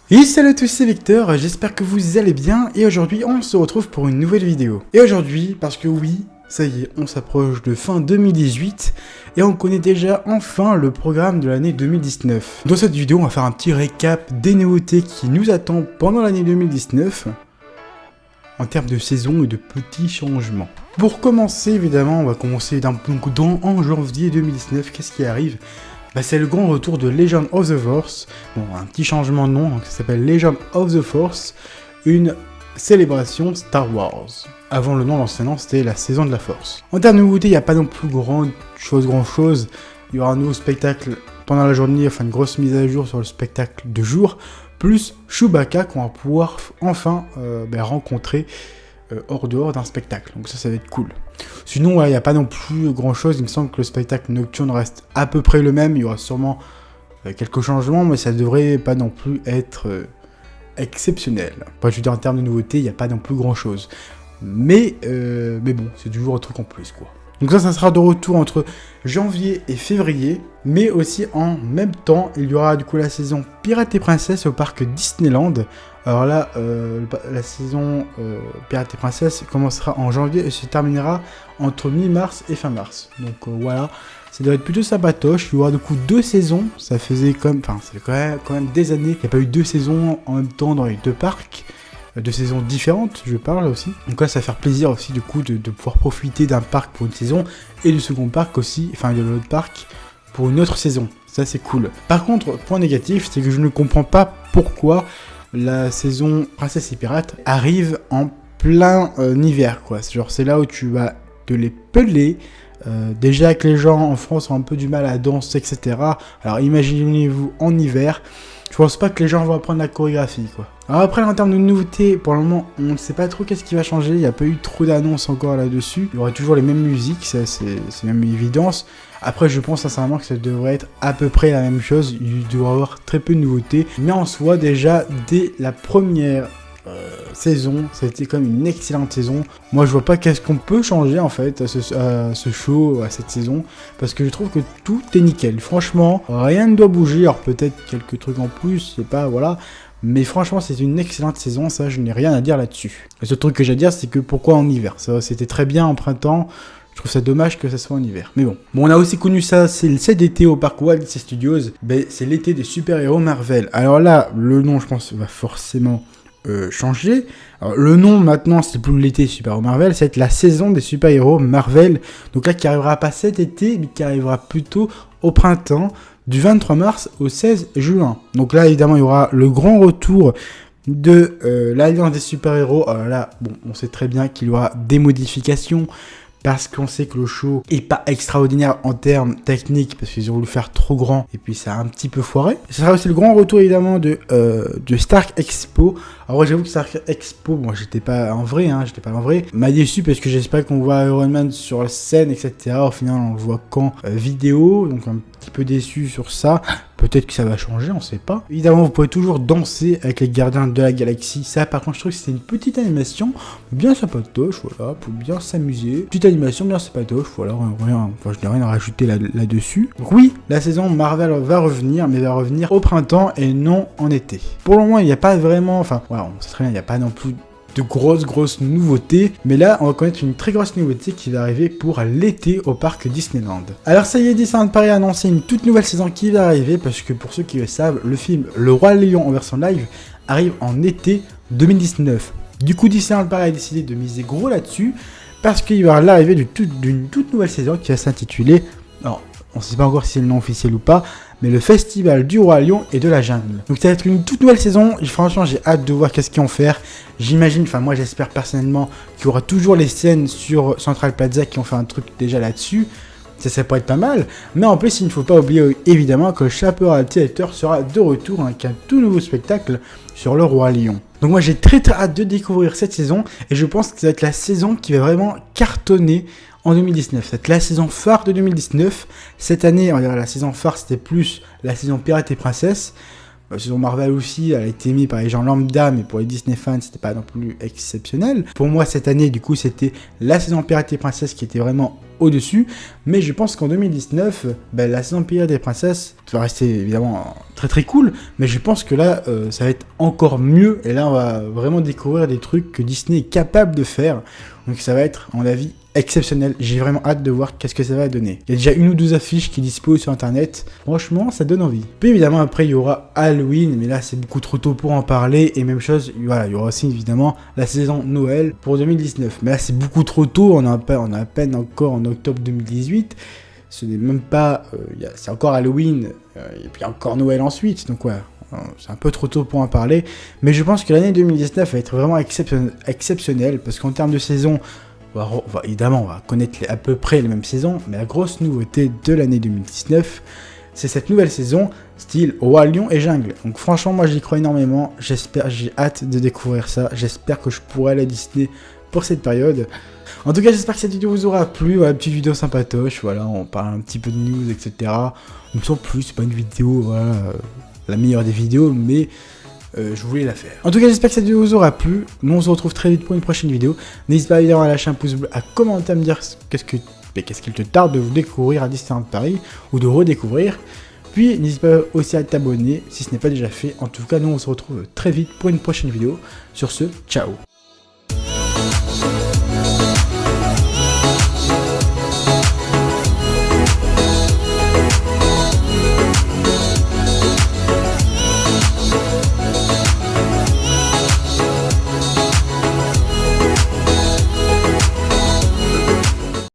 Et salut à tous, c'est Victor, j'espère que vous allez bien et aujourd'hui on se retrouve pour une nouvelle vidéo. Et aujourd'hui, parce que oui, ça y est, on s'approche de fin 2018 et on connaît déjà enfin le programme de l'année 2019. Dans cette vidéo, on va faire un petit récap des nouveautés qui nous attendent pendant l'année 2019 en termes de saison et de petits changements. Pour commencer, évidemment, on va commencer en janvier 2019, qu'est-ce qui arrive ? C'est le grand retour de Legend of the Force. Bon, un petit changement de nom, donc ça s'appelle Legend of the Force, une célébration Star Wars. Avant le nom, l'ancien nom, c'était la saison de la Force. En termes de nouveautés, il n'y a pas non plus grand chose. Il y aura un nouveau spectacle pendant la journée, enfin une grosse mise à jour sur le spectacle de jour, plus Chewbacca qu'on va pouvoir enfin rencontrer hors dehors d'un spectacle. Donc ça va être cool. Sinon, il n'y a pas non plus grand chose. Il me semble que le spectacle nocturne reste à peu près le même. Il y aura sûrement quelques changements, mais ça devrait pas non plus être exceptionnel. Enfin, je veux dire, en termes de nouveautés, il n'y a pas non plus grand chose. Mais bon, c'est toujours un truc en plus, quoi. Donc ça sera de retour entre janvier et février, mais aussi en même temps, il y aura du coup la saison Pirates et Princesses au parc Disneyland. Alors là, la saison Pirates et Princesses commencera en janvier et se terminera entre mi-mars et fin mars. Donc voilà, ça doit être plutôt sympatoche. Il y aura du coup 2 saisons, ça fait quand même des années qu'il n'y a pas eu 2 saisons en même temps dans les 2 parcs. 2 saisons différentes, je parle aussi. Donc là, ça va faire plaisir aussi du coup de pouvoir profiter d'un parc pour une saison et du second parc aussi, enfin de l'autre parc pour une autre saison. Ça, c'est cool. Par contre, point négatif, c'est que je ne comprends pas pourquoi la saison Princesse et Pirates arrive en plein hiver, quoi. C'est là où tu vas te les peler. Déjà que les gens en France ont un peu du mal à danser, etc. Alors imaginez-vous en hiver. Je pense pas que les gens vont apprendre la chorégraphie, quoi. Alors après, en termes de nouveautés, pour le moment, on ne sait pas trop qu'est-ce qui va changer. Il n'y a pas eu trop d'annonces encore là-dessus. Il y aura toujours les mêmes musiques, ça c'est même une évidence. Après, je pense sincèrement que ça devrait être à peu près la même chose. Il doit y avoir très peu de nouveautés. Mais en soi, déjà, dès la première saison, ça a été comme une excellente saison. Moi, je vois pas qu'est-ce qu'on peut changer en fait à ce show, à cette saison, parce que je trouve que tout est nickel. Franchement, rien ne doit bouger. Alors peut-être quelques trucs en plus, je sais pas, voilà. Mais franchement, c'est une excellente saison, ça, je n'ai rien à dire là-dessus. Le seul truc que j'ai à dire, c'est que pourquoi en hiver ? Ça, c'était très bien en printemps. Je trouve ça dommage que ça soit en hiver. Mais bon, on a aussi connu ça, c'est cet été au parc Walt Disney Studios. C'est l'été des super-héros Marvel. Alors là, le nom, je pense, va forcément changer. Alors, le nom maintenant, c'est plus l'été super-héros Marvel, c'est la saison des super-héros Marvel. Donc là, qui arrivera pas cet été, mais qui arrivera plutôt au printemps, du 23 mars au 16 juin. Donc là, évidemment, il y aura le grand retour de l'Alliance des super-héros. Alors là, bon, on sait très bien qu'il y aura des modifications, parce qu'on sait que le show est pas extraordinaire en termes techniques, parce qu'ils ont voulu faire trop grand, et puis ça a un petit peu foiré. Ce sera aussi le grand retour évidemment de Stark Expo. Alors j'avoue que Stark Expo, moi j'étais pas en vrai, m'a déçu parce que j'espère qu'on voit Iron Man sur la scène, etc. Au final on le voit qu'en vidéo, donc un petit peu déçu sur ça. Peut-être que ça va changer, on sait pas. Évidemment, vous pouvez toujours danser avec les gardiens de la galaxie. Ça, par contre, je trouve que c'est une petite animation bien sympatoche, voilà, pour bien s'amuser. Petite animation bien sympatoche, voilà, je n'ai rien à rajouter là-dessus. Donc oui, la saison Marvel va revenir, mais va revenir au printemps et non en été. Pour le moment, il n'y a pas vraiment, voilà, on sait très bien, il n'y a pas non plus de grosses nouveautés, mais là on va connaître une très grosse nouveauté qui va arriver pour l'été au parc Disneyland. Alors ça y est, Disneyland Paris a annoncé une toute nouvelle saison qui va arriver, parce que pour ceux qui le savent, le film Le Roi Lion en version live arrive en été 2019. Du coup, Disneyland Paris a décidé de miser gros là-dessus, parce qu'il va y avoir l'arrivée d'une toute nouvelle saison qui va s'intituler, alors on ne sait pas encore si c'est le nom officiel ou pas, mais le Festival du Roi Lion et de la Jungle. Donc ça va être une toute nouvelle saison, franchement j'ai hâte de voir qu'est-ce qu'ils vont faire. J'imagine, moi j'espère personnellement qu'il y aura toujours les scènes sur Central Plaza qui ont fait un truc déjà là-dessus. Ça pourrait être pas mal, mais en plus il ne faut pas oublier évidemment que le Chaperon Theater sera de retour avec un tout nouveau spectacle sur le Roi Lion. Donc moi j'ai très hâte de découvrir cette saison, et je pense que ça va être la saison qui va vraiment cartonner en 2019. C'est la saison phare de 2019. Cette année, on dirait la saison phare, c'était plus la saison Pirates et Princesses. La saison Marvel aussi, elle a été mise par les gens lambda, mais pour les Disney fans, c'était pas non plus exceptionnel. Pour moi, cette année, du coup, c'était la saison Pirates et Princesses qui était vraiment au-dessus, mais je pense qu'en 2019, la saison Pirates des Princesses va rester évidemment très très cool, mais je pense que là, ça va être encore mieux, et là on va vraiment découvrir des trucs que Disney est capable de faire, donc ça va être, à mon avis, exceptionnel. J'ai vraiment hâte de voir qu'est-ce que ça va donner. Il y a déjà 1 ou 2 affiches qui disposent sur internet. Franchement, ça donne envie. Puis évidemment, après, il y aura Halloween, mais là, c'est beaucoup trop tôt pour en parler. Et même chose, voilà, il y aura aussi évidemment la saison Noël pour 2019. Mais là, c'est beaucoup trop tôt. On est à peine encore en octobre 2018. Ce n'est même pas... c'est encore Halloween, et puis encore Noël ensuite. Donc ouais, c'est un peu trop tôt pour en parler. Mais je pense que l'année 2019 va être vraiment exceptionnelle, parce qu'en termes de saison... évidemment, on va connaître à peu près les mêmes saisons, mais la grosse nouveauté de l'année 2019, c'est cette nouvelle saison, style Roi Lion et Jungle. Donc franchement, moi j'y crois énormément, j'ai hâte de découvrir ça, j'espère que je pourrai aller à Disney pour cette période. En tout cas, j'espère que cette vidéo vous aura plu, voilà, petite vidéo sympatoche, voilà, on parle un petit peu de news, etc. Il me semble plus, c'est pas une vidéo, voilà, la meilleure des vidéos, mais... je voulais la faire. En tout cas, j'espère que cette vidéo vous aura plu. Nous, on se retrouve très vite pour une prochaine vidéo. N'hésite pas évidemment à lâcher un pouce bleu, à commenter, à me dire qu'est-ce qu'il te tarde de vous découvrir à Disneyland Paris ou de redécouvrir. Puis, n'hésite pas aussi à t'abonner si ce n'est pas déjà fait. En tout cas, nous, on se retrouve très vite pour une prochaine vidéo. Sur ce, ciao.